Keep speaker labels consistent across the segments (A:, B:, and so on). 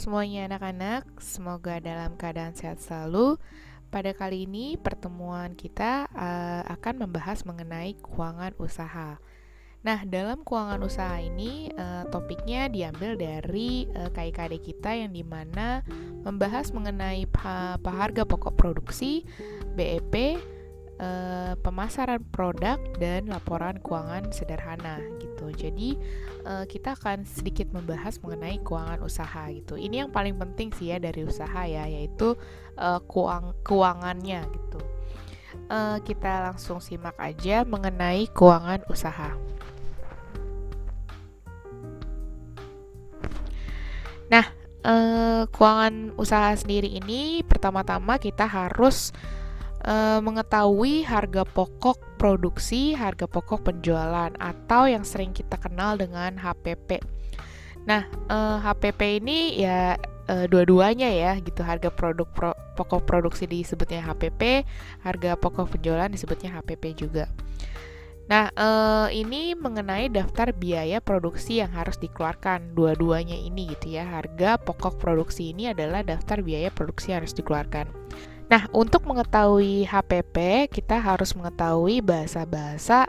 A: semuanya anak-anak, semoga dalam keadaan sehat selalu. Pada kali ini pertemuan kita akan membahas mengenai keuangan usaha. Nah, dalam keuangan usaha ini topiknya diambil dari KIKD kita yang dimana membahas mengenai harga pokok produksi, BEP, pemasaran produk, dan laporan keuangan sederhana gitu. Jadi kita akan sedikit membahas mengenai keuangan usaha gitu. Ini yang paling penting sih ya dari usaha ya, yaitu keuangannya gitu. Kita langsung simak aja mengenai keuangan usaha. Nah, keuangan usaha sendiri ini pertama-tama kita harus mengetahui harga pokok produksi, harga pokok penjualan, atau yang sering kita kenal dengan HPP. Nah, HPP ini ya dua-duanya ya gitu, harga pokok produksi disebutnya HPP, harga pokok penjualan disebutnya HPP juga. Nah, ini mengenai daftar biaya produksi yang harus dikeluarkan, dua-duanya ini gitu ya. Harga pokok produksi ini adalah daftar biaya produksi yang harus dikeluarkan. Nah, untuk mengetahui HPP, kita harus mengetahui bahasa-bahasa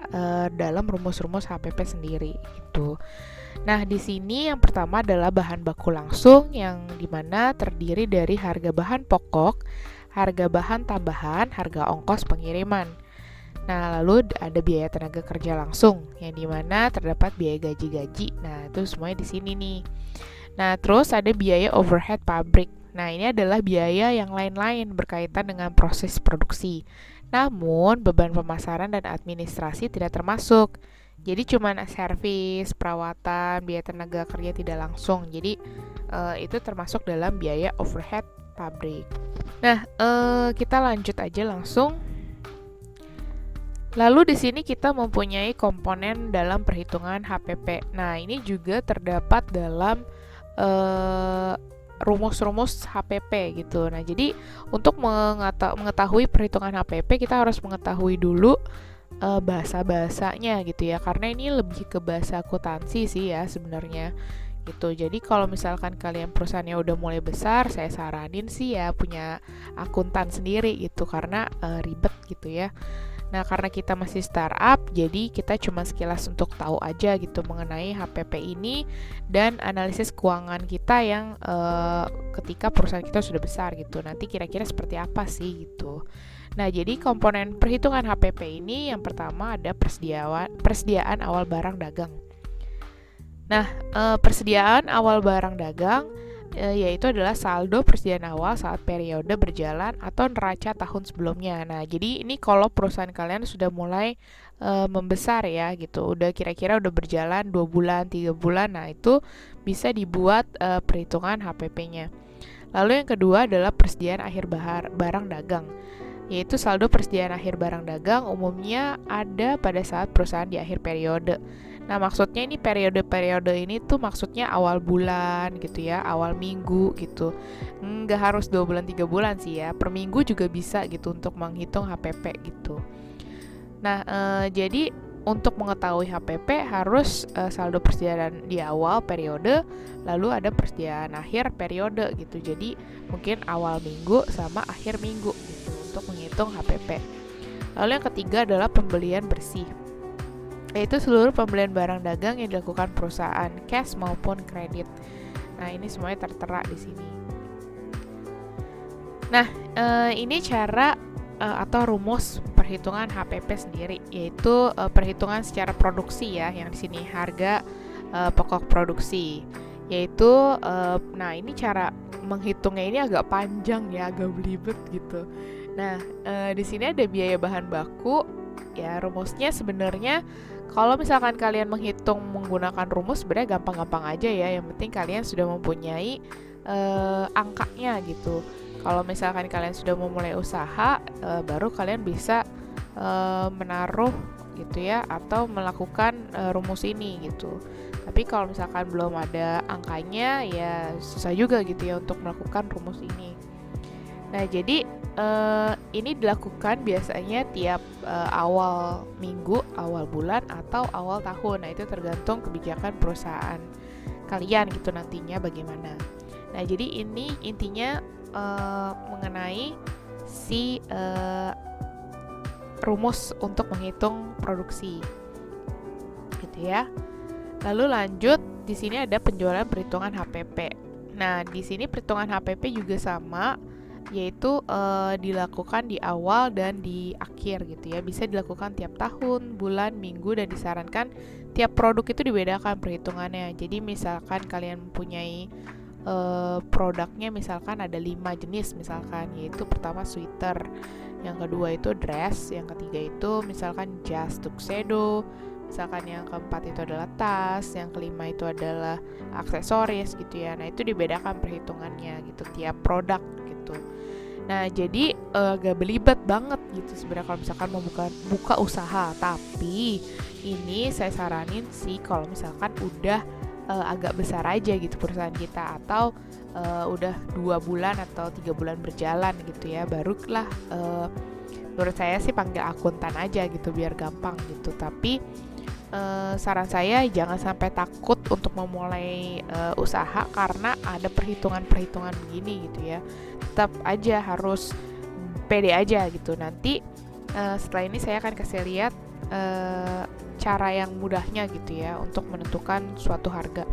A: dalam rumus-rumus HPP sendiri gitu. Nah, di sini yang pertama adalah bahan baku langsung yang dimana terdiri dari harga bahan pokok, harga bahan tambahan, harga ongkos pengiriman. Nah, lalu ada biaya tenaga kerja langsung yang dimana terdapat biaya gaji-gaji. Nah, itu semuanya di sini nih. Nah, terus ada biaya overhead pabrik. Nah, ini adalah biaya yang lain-lain berkaitan dengan proses produksi. Namun, beban pemasaran dan administrasi tidak termasuk. Jadi, cuma servis, perawatan, biaya tenaga kerja tidak langsung. Jadi, itu termasuk dalam biaya overhead pabrik. Nah, kita lanjut aja langsung. Lalu di sini kita mempunyai komponen dalam perhitungan HPP. Nah, ini juga terdapat dalam rumus-rumus HPP gitu. Nah, jadi untuk mengetahui perhitungan HPP kita harus mengetahui dulu bahasa-bahasanya gitu ya. Karena ini lebih ke bahasa akuntansi sih ya sebenarnya gitu. Jadi kalau misalkan kalian perusahaannya udah mulai besar, saya saranin sih ya punya akuntan sendiri gitu karena ribet gitu ya. Nah, karena kita masih startup, jadi kita cuma sekilas untuk tahu aja gitu mengenai HPP ini dan analisis keuangan kita yang ketika perusahaan kita sudah besar gitu. Nanti kira-kira seperti apa sih gitu. Nah, jadi komponen perhitungan HPP ini yang pertama ada persediaan awal barang dagang. Nah, persediaan awal barang dagang yaitu adalah saldo persediaan awal saat periode berjalan atau neraca tahun sebelumnya. Nah, jadi ini kalau perusahaan kalian sudah mulai membesar ya gitu, udah kira-kira udah berjalan 2 bulan, 3 bulan, nah itu bisa dibuat perhitungan HPP-nya. Lalu yang kedua adalah persediaan akhir barang dagang, yaitu saldo persediaan akhir barang dagang umumnya ada pada saat perusahaan di akhir periode. Nah, maksudnya ini periode-periode ini tuh maksudnya awal bulan gitu ya, awal minggu gitu. Nggak harus 2 bulan, 3 bulan sih ya, per minggu juga bisa gitu untuk menghitung HPP gitu. Nah, jadi untuk mengetahui HPP harus saldo persediaan di awal periode, lalu ada persediaan akhir periode gitu. Jadi mungkin awal minggu sama akhir minggu gitu untuk menghitung HPP. Lalu yang ketiga adalah pembelian bersih, yaitu seluruh pembelian barang dagang yang dilakukan perusahaan, cash maupun kredit. Nah, ini semuanya tertera di sini. Nah, ini cara atau rumus perhitungan HPP sendiri, yaitu perhitungan secara produksi ya, yang di sini harga pokok produksi. Yaitu, nah ini cara menghitungnya ini agak panjang ya, agak belibet gitu. Nah, di sini ada biaya bahan baku. Ya, rumusnya sebenarnya kalau misalkan kalian menghitung menggunakan rumus sebenarnya gampang-gampang aja ya. Yang penting kalian sudah mempunyai angkanya gitu. Kalau misalkan kalian sudah memulai usaha, baru kalian bisa menaruh gitu ya, atau melakukan rumus ini gitu. Tapi kalau misalkan belum ada angkanya, ya susah juga gitu ya untuk melakukan rumus ini. Nah, jadi ini dilakukan biasanya tiap awal minggu, awal bulan, atau awal tahun. Nah, itu tergantung kebijakan perusahaan kalian gitu nantinya bagaimana. Nah, jadi ini intinya mengenai si rumus untuk menghitung produksi, gitu ya. Lalu lanjut, di sini ada penjualan perhitungan HPP. Nah, di sini perhitungan HPP juga sama, yaitu dilakukan di awal dan di akhir gitu ya. Bisa dilakukan tiap tahun, bulan, minggu, dan disarankan tiap produk itu dibedakan perhitungannya. Jadi misalkan kalian mempunyai produknya misalkan ada 5 jenis misalkan, yaitu pertama sweater, yang kedua itu dress, yang ketiga itu misalkan jas tuxedo, misalkan yang keempat itu adalah tas, yang kelima itu adalah aksesoris gitu ya. Nah, itu dibedakan perhitungannya gitu tiap produk gitu. Nah, jadi gak belibet banget gitu sebenarnya kalau misalkan mau buka usaha. Tapi ini saya saranin sih kalau misalkan udah agak besar aja gitu perusahaan kita, atau udah 2 bulan atau 3 bulan berjalan gitu ya, barulah menurut saya sih panggil akuntan aja gitu biar gampang gitu. Tapi saran saya jangan sampai takut untuk memulai usaha karena ada perhitungan-perhitungan begini gitu ya. Tetap aja harus pede aja gitu. Nanti setelah ini saya akan kasih lihat cara yang mudahnya gitu ya untuk menentukan suatu harga.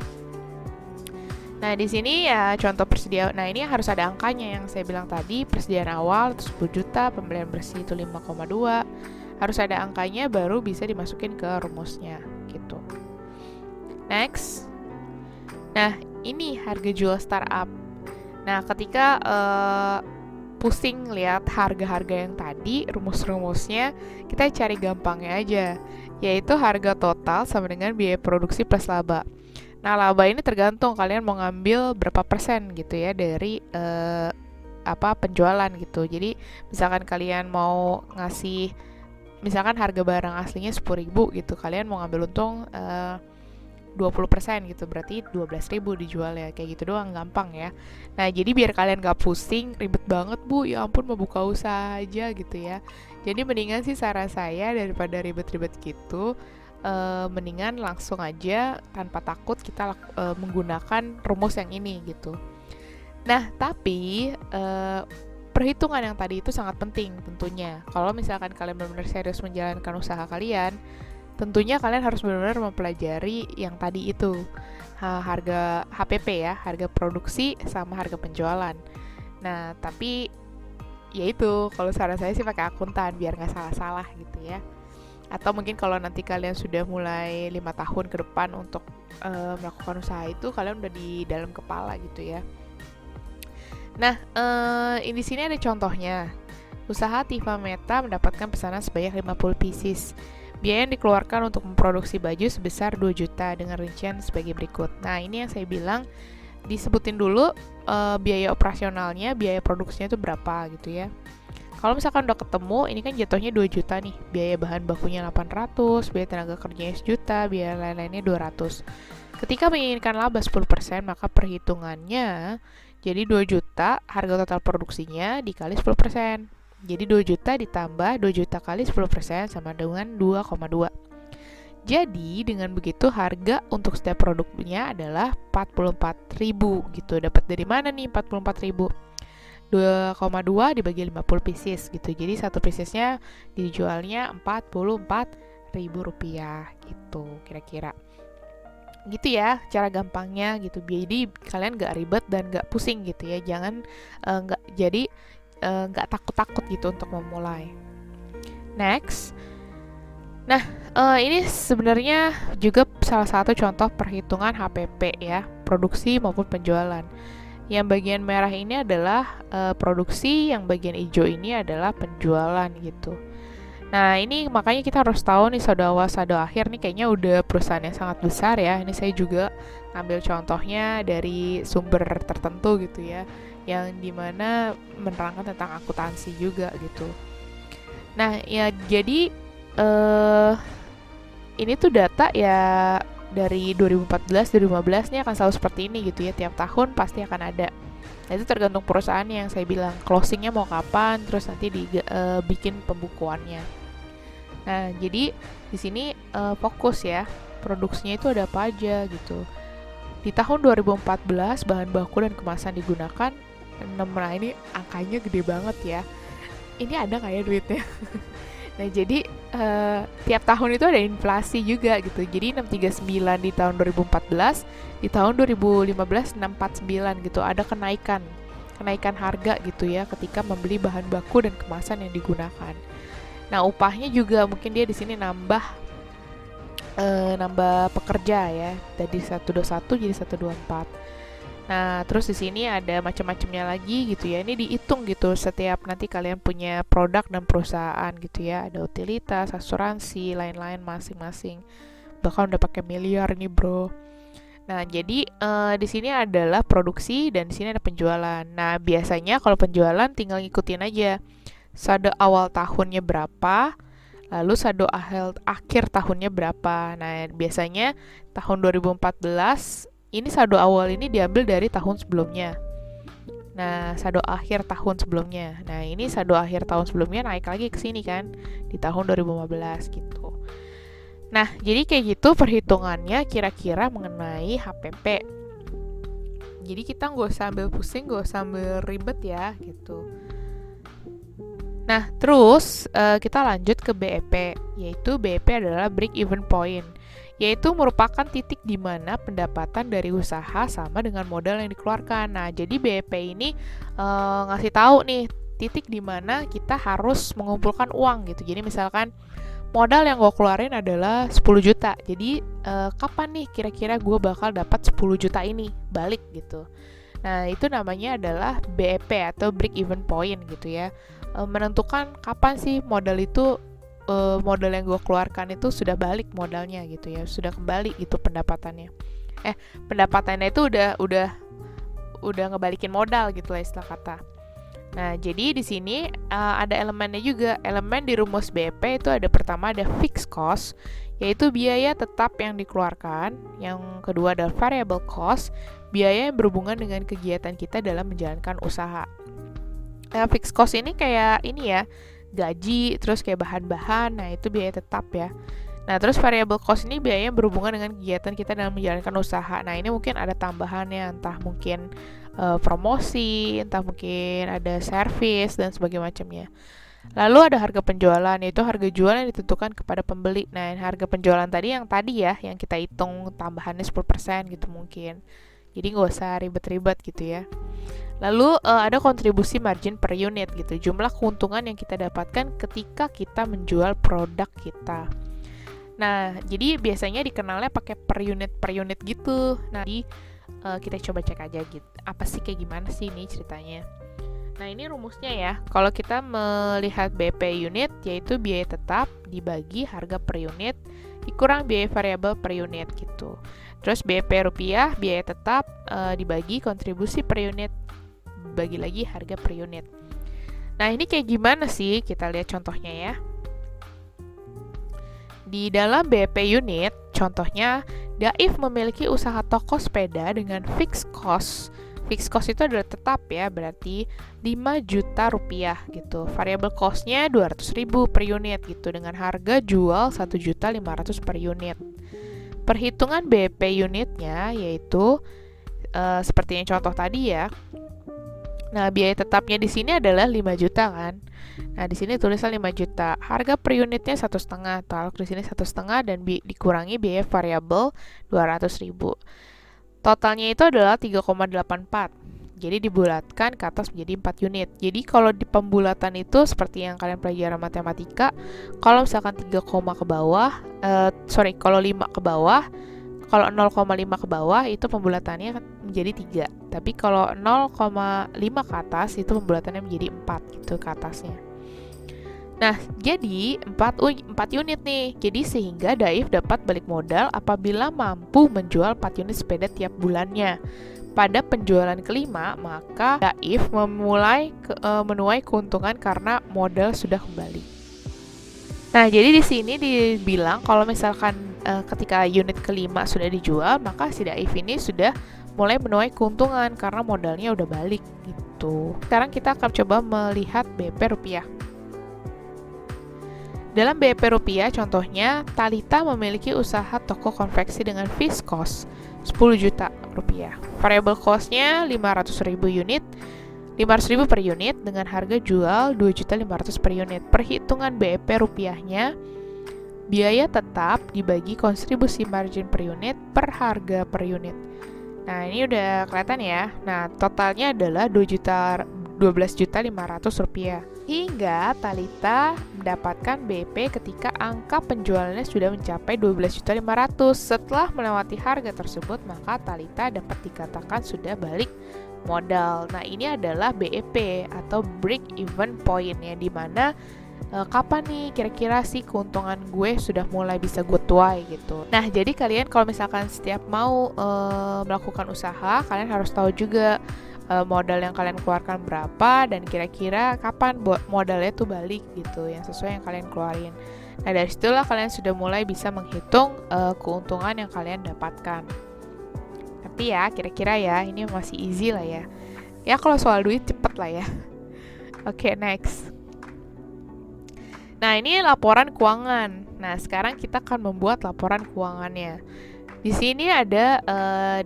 A: Nah, di sini ya contoh persediaan. Nah, ini harus ada angkanya yang saya bilang tadi. Persediaan awal itu 10 juta, pembelian bersih itu 5,2. Harus ada angkanya baru bisa dimasukin ke rumusnya gitu. Next. Nah, ini harga jual startup. Nah, ketika pusing lihat harga-harga yang tadi, rumus-rumusnya, kita cari gampangnya aja, yaitu harga total sama dengan biaya produksi plus laba. Nah, laba ini tergantung kalian mau ngambil berapa persen gitu ya dari penjualan gitu. Jadi misalkan kalian mau ngasih, misalkan harga barang aslinya 10.000 gitu, kalian mau ngambil untung 20% gitu, berarti 12.000 dijual ya, kayak gitu doang, gampang ya. Nah, jadi biar kalian gak pusing, ribet banget bu, ya ampun mau buka usaha aja gitu ya. Jadi mendingan sih saran saya daripada ribet-ribet gitu, mendingan langsung aja tanpa takut kita menggunakan rumus yang ini gitu. Nah, tapi perhitungan yang tadi itu sangat penting tentunya. Kalau misalkan kalian benar-benar serius menjalankan usaha kalian, tentunya kalian harus benar-benar mempelajari yang tadi itu, harga HPP ya, harga produksi sama harga penjualan. Nah, tapi yaitu kalau saran saya sih pakai akuntan biar nggak salah-salah gitu ya. Atau mungkin kalau nanti kalian sudah mulai 5 tahun ke depan untuk melakukan usaha itu, kalian udah di dalam kepala gitu ya. Nah, di sini ada contohnya. Usaha Tifa Meta mendapatkan pesanan sebanyak 50 pieces. Biaya yang dikeluarkan untuk memproduksi baju sebesar 2 juta dengan rincian sebagai berikut. Nah, ini yang saya bilang, disebutin dulu biaya operasionalnya, biaya produksinya itu berapa gitu ya. Kalau misalkan udah ketemu, ini kan jatuhnya 2 juta nih. Biaya bahan bakunya 800, biaya tenaga kerjanya 1 juta, biaya lain-lainnya 200. Ketika menginginkan laba 10%, maka perhitungannya jadi 2 juta, harga total produksinya dikali 10%. Jadi 2 juta ditambah 2 juta kali 10% sama dengan 2,2. Jadi dengan begitu harga untuk setiap produknya adalah 44.000 gitu. Dapat dari mana nih 44.000? 2,2 dibagi 50 pieces gitu. Jadi satu piecesnya dijualnya 44.000 rupiah gitu kira-kira. Gitu ya cara gampangnya gitu. Jadi kalian gak ribet dan gak pusing gitu ya. Jangan nggak takut-takut gitu untuk memulai. Next. Nah, ini sebenarnya juga salah satu contoh perhitungan HPP ya, produksi maupun penjualan. Yang bagian merah ini adalah produksi, yang bagian hijau ini adalah penjualan gitu. Nah, ini makanya kita harus tahu nih sado awal sado akhir nih kayaknya udah perusahaan yang sangat besar ya. Ini saya juga ambil contohnya dari sumber tertentu gitu ya, yang dimana menerangkan tentang akuntansi juga gitu. Nah, ya jadi ini tuh data ya dari 2014, 2015 nih akan selalu seperti ini gitu ya, tiap tahun pasti akan ada. Nah, itu tergantung perusahaannya yang saya bilang, closingnya mau kapan, terus nanti bikin pembukuannya. Nah, jadi di sini fokus ya, produksinya itu ada apa aja gitu. Di tahun 2014 bahan baku dan kemasan digunakan 6. Nah ini angkanya gede banget ya. Ini ada nggak ya duitnya? Nah jadi tiap tahun itu ada inflasi juga gitu. Jadi 639 di tahun 2014, di tahun 2015 649 gitu. Ada kenaikan harga gitu ya ketika membeli bahan baku dan kemasan yang digunakan. Nah upahnya juga mungkin dia di sini nambah pekerja ya, dari 121 jadi 124. Nah, terus di sini ada macam-macamnya lagi gitu ya. Ini dihitung gitu setiap nanti kalian punya produk dan perusahaan gitu ya. Ada utilitas, asuransi, lain-lain masing-masing. Bahkan udah pakai miliar nih, Bro. Nah, jadi di sini adalah produksi dan di sini ada penjualan. Nah, biasanya kalau penjualan tinggal ngikutin aja. Saldo awal tahunnya berapa, lalu saldo akhir tahunnya berapa. Nah, biasanya tahun 2014 ini saldo awal ini diambil dari tahun sebelumnya. Nah, saldo akhir tahun sebelumnya. Nah, ini saldo akhir tahun sebelumnya naik lagi ke sini kan di tahun 2015 gitu. Nah, jadi kayak gitu perhitungannya kira-kira mengenai HPP. Jadi kita nggak usah ambil pusing, nggak usah ambil ribet ya gitu. Nah, terus kita lanjut ke BEP, yaitu BEP adalah break even point, yaitu merupakan titik di mana pendapatan dari usaha sama dengan modal yang dikeluarkan. Nah, jadi BEP ini ngasih tahu nih titik di mana kita harus mengumpulkan uang gitu. Jadi misalkan modal yang gue keluarin adalah 10 juta. Jadi kapan nih kira-kira gue bakal dapat 10 juta ini balik gitu. Nah, itu namanya adalah BEP atau break even point gitu ya. Menentukan kapan sih modal itu modal yang gue keluarkan itu sudah balik modalnya gitu ya, sudah kembali gitu pendapatannya. Pendapatannya itu udah ngebalikin modal gitu lah istilah kata. Nah, jadi di sini ada elemennya juga. Elemen di rumus BEP itu ada pertama ada fixed cost, yaitu biaya tetap yang dikeluarkan. Yang kedua ada variable cost, biaya yang berhubungan dengan kegiatan kita dalam menjalankan usaha. Fixed cost ini kayak ini ya, gaji, terus kayak bahan-bahan, nah itu biaya tetap ya. Nah, terus variable cost ini biaya yang berhubungan dengan kegiatan kita dalam menjalankan usaha. Nah, ini mungkin ada tambahannya, entah mungkin promosi, entah mungkin ada service dan sebagainya macamnya. Lalu ada harga penjualan, yaitu harga jual yang ditentukan kepada pembeli. Nah, harga penjualan tadi ya, yang kita hitung tambahannya 10% gitu mungkin. Jadi nggak usah ribet-ribet gitu ya. Lalu ada kontribusi margin per unit gitu, jumlah keuntungan yang kita dapatkan ketika kita menjual produk kita. Nah, jadi biasanya dikenalnya pakai per unit gitu. Nah, kita coba cek aja gitu. Apa sih kayak gimana sih ini ceritanya? Nah, ini rumusnya ya. Kalau kita melihat BP unit, yaitu biaya tetap dibagi harga per unit dikurang biaya variabel per unit gitu. Terus BP rupiah, biaya tetap dibagi kontribusi per unit, bagi lagi harga per unit. Nah, ini kayak gimana sih? Kita lihat contohnya ya. Di dalam BP unit, contohnya Daif memiliki usaha toko sepeda dengan fixed cost. Fixed cost itu adalah tetap ya, berarti 5 juta rupiah gitu. Variable cost-nya 200.000 per unit gitu, dengan harga jual 1.500.000 per unit. Perhitungan BP unitnya yaitu seperti yang contoh tadi ya. Nah, biaya tetapnya di sini adalah 5 juta kan. Nah, di sini tulisnya 5 juta. Harga per unitnya 1,5. Taruh di sini 1,5 dan dikurangi biaya variabel 200.000. Totalnya itu adalah 3,84. Jadi dibulatkan ke atas menjadi 4 unit. Jadi kalau di pembulatan itu seperti yang kalian pelajari matematika, kalau misalkan 3, ke bawah, kalau 5 ke bawah, kalau 0,5 ke bawah itu pembulatannya menjadi 3. Tapi kalau 0,5 ke atas itu pembulatannya menjadi 4 gitu ke atasnya. Nah, jadi 4 unit nih. Jadi sehingga Daif dapat balik modal apabila mampu menjual 4 unit sepeda tiap bulannya. Pada penjualan kelima, maka Daif menuai keuntungan karena modal sudah kembali. Nah, jadi di sini dibilang kalau misalkan ketika unit kelima sudah dijual, maka si Daif ini sudah mulai menuai keuntungan karena modalnya udah balik gitu. Sekarang kita akan coba melihat BP rupiah. Dalam BEP rupiah, contohnya, Talita memiliki usaha toko konveksi dengan fixed cost 10 juta rupiah. Variable cost-nya 500.000 unit, 500.000 per unit dengan harga jual 2.500.000 per unit. Perhitungan BEP rupiahnya, biaya tetap dibagi kontribusi margin per unit per harga per unit. Nah, ini udah kelihatan ya. Nah, totalnya adalah 12.500.000 rupiah. Hingga Talita mendapatkan BEP ketika angka penjualannya sudah mencapai 12.500.000. Setelah melewati harga tersebut, maka Talita dapat dikatakan sudah balik modal. Nah, ini adalah BEP atau break even point ya, dimana kapan nih kira-kira sih keuntungan gue sudah mulai bisa gue tuai gitu. Nah, jadi kalian kalau misalkan setiap mau melakukan usaha, kalian harus tahu juga modal yang kalian keluarkan berapa dan kira-kira kapan modalnya tuh balik gitu, yang sesuai yang kalian keluarin. Nah, dari situlah kalian sudah mulai bisa menghitung keuntungan yang kalian dapatkan. Tapi ya, kira-kira ya, ini masih easy lah ya. Ya, kalau soal duit cepet lah ya. Oke, next. Nah, ini laporan keuangan. Nah, sekarang kita akan membuat laporan keuangannya. Di sini ada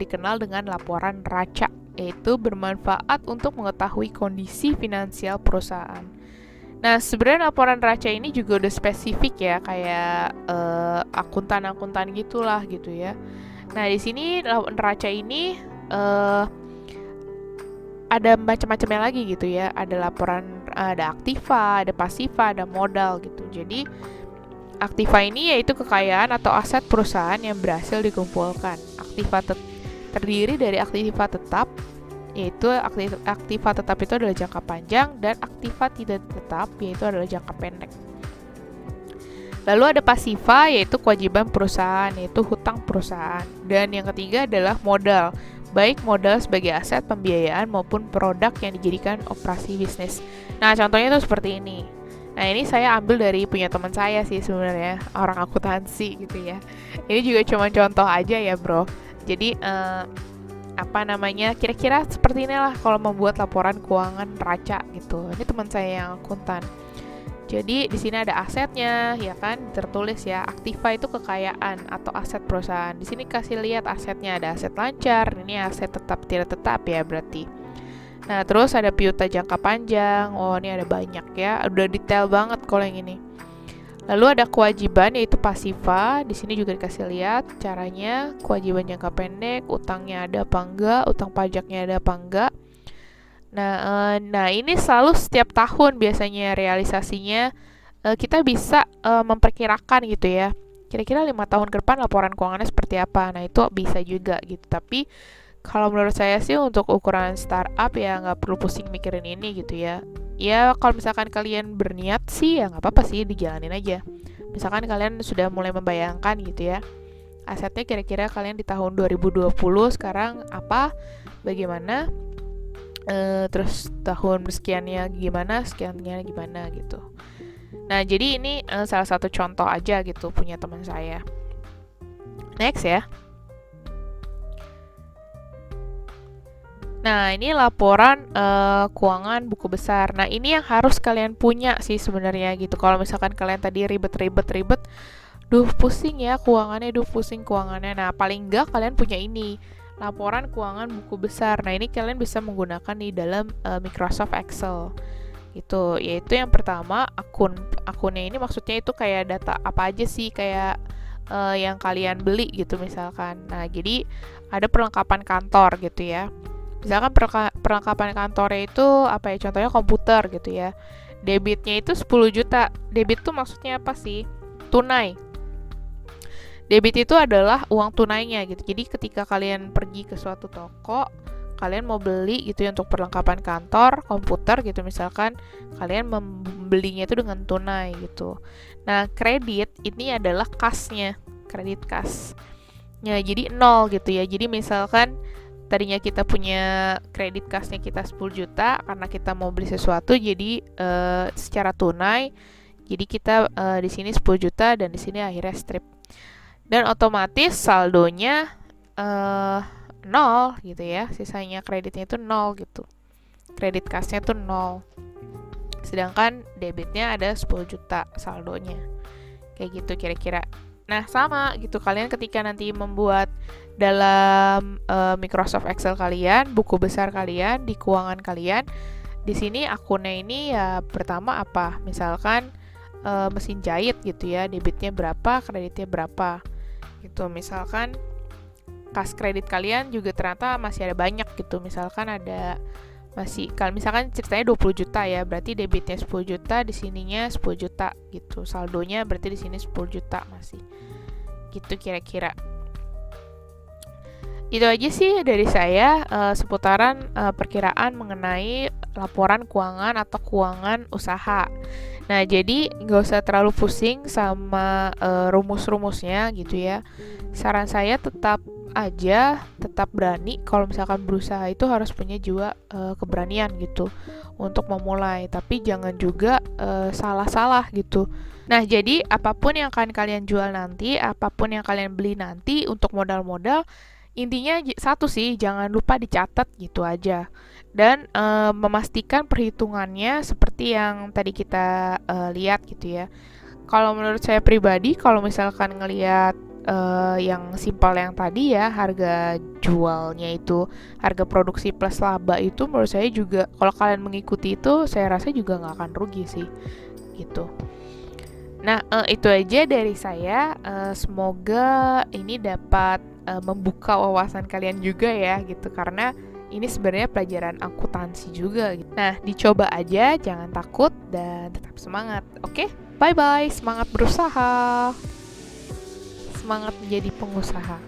A: dikenal dengan laporan raca, yaitu bermanfaat untuk mengetahui kondisi finansial perusahaan. Nah, sebenarnya laporan raca ini juga udah spesifik ya, kayak akuntan-akuntan gitulah gitu ya. Nah, di sini raca ini ada macam-macamnya lagi gitu ya. Ada laporan, ada aktiva, ada pasiva, ada modal gitu. Jadi aktiva ini yaitu kekayaan atau aset perusahaan yang berhasil dikumpulkan. Aktiva terdiri dari aktiva tetap, yaitu aktiva tetap itu adalah jangka panjang, dan aktiva tidak tetap yaitu adalah jangka pendek. Lalu ada pasiva, yaitu kewajiban perusahaan, yaitu hutang perusahaan. Dan yang ketiga adalah modal, baik modal sebagai aset pembiayaan maupun produk yang dijadikan operasi bisnis. Nah, contohnya itu seperti ini. Nah, ini saya ambil dari punya teman saya sih sebenarnya, orang akuntansi gitu ya. Ini juga cuma contoh aja ya, bro. Jadi kira-kira seperti inilah kalau membuat laporan keuangan raca gitu. Ini teman saya yang akuntan. Jadi di sini ada asetnya, ya kan, tertulis ya, aktiva itu kekayaan atau aset perusahaan. Di sini kasih lihat asetnya, ada aset lancar, ini aset tetap tidak tetap ya berarti. Nah, terus ada piutang jangka panjang. Oh, ini ada banyak ya, udah detail banget kalau yang ini. Lalu ada kewajiban, yaitu pasiva. Di sini juga dikasih lihat caranya, kewajiban jangka pendek, utangnya ada apa enggak, utang pajaknya ada apa enggak. Nah, ini selalu setiap tahun biasanya realisasinya kita bisa memperkirakan gitu ya. Kira-kira 5 tahun ke depan laporan keuangannya seperti apa. Nah, itu bisa juga gitu. Tapi kalau menurut saya sih untuk ukuran startup ya nggak perlu pusing mikirin ini gitu ya. Ya, kalau misalkan kalian berniat sih ya nggak apa-apa sih, dijalanin aja. Misalkan kalian sudah mulai membayangkan gitu ya, asetnya kira-kira kalian di tahun 2020 sekarang apa, bagaimana, terus tahun sekiannya gimana, sekiannya gimana gitu. Nah, jadi ini salah satu contoh aja gitu punya teman saya. Next ya. Nah, ini laporan keuangan buku besar. Nah, ini yang harus kalian punya sih sebenarnya gitu. Kalau misalkan kalian tadi ribet, duh pusing ya keuangannya, pusing keuangannya. Nah, paling enggak kalian punya ini, laporan keuangan buku besar. Nah, ini kalian bisa menggunakan di dalam Microsoft Excel gitu. Yaitu yang pertama, akunnya ini maksudnya itu kayak data apa aja sih, kayak yang kalian beli gitu misalkan. Nah, jadi ada perlengkapan kantor gitu ya. Misalkan perlengkapan kantornya itu apa ya, contohnya komputer gitu ya. Debitnya itu 10 juta. Debit tuh maksudnya apa sih? Tunai. Debit itu adalah uang tunainya gitu. Jadi ketika kalian pergi ke suatu toko, kalian mau beli gitu ya untuk perlengkapan kantor, komputer gitu misalkan, kalian membelinya itu dengan tunai gitu. Nah, kredit ini adalah kasnya, kredit kas. Ya, jadi 0 gitu ya. Jadi misalkan tadinya kita punya kredit kasnya kita 10 juta karena kita mau beli sesuatu, jadi secara tunai, jadi kita di sini 10 juta dan di sini akhirnya strip. Dan otomatis saldonya 0 gitu ya, sisanya kreditnya itu 0 gitu. Kredit kasnya itu 0. sedangkan debitnya ada 10 juta saldonya. Kayak gitu kira-kira. Nah, sama gitu, kalian ketika nanti membuat dalam Microsoft Excel kalian, buku besar kalian, di keuangan kalian, di sini akunnya ini ya pertama apa? Misalkan mesin jahit gitu ya, debitnya berapa, kreditnya berapa. Gitu. Misalkan kas kredit kalian juga ternyata masih ada banyak gitu. Misalkan ada kalau misalkan ceritanya 20 juta ya, berarti debitnya 10 juta, di sininya 10 juta gitu. Saldonya berarti di sini 10 juta masih. Gitu kira-kira. Itu aja sih dari saya seputaran perkiraan mengenai laporan keuangan atau keuangan usaha. Nah, jadi nggak usah terlalu pusing sama rumus-rumusnya gitu ya. Saran saya tetap berani. Kalau misalkan berusaha itu harus punya juga keberanian gitu untuk memulai. Tapi jangan juga salah-salah gitu. Nah, jadi apapun yang akan kalian jual nanti, apapun yang kalian beli nanti untuk modal-modal, intinya satu sih, jangan lupa dicatat gitu aja. Dan memastikan perhitungannya seperti yang tadi kita lihat gitu ya. Kalau menurut saya pribadi, kalau misalkan ngelihat yang simpel yang tadi ya, harga jualnya itu, harga produksi plus laba itu, menurut saya juga kalau kalian mengikuti itu, saya rasa juga nggak akan rugi sih gitu. Nah, itu aja dari saya. Semoga ini dapat membuka wawasan kalian juga ya gitu, karena ini sebenarnya pelajaran akuntansi juga gitu. Nah, dicoba aja, jangan takut dan tetap semangat. Oke? Bye bye, semangat berusaha. Semangat menjadi pengusaha.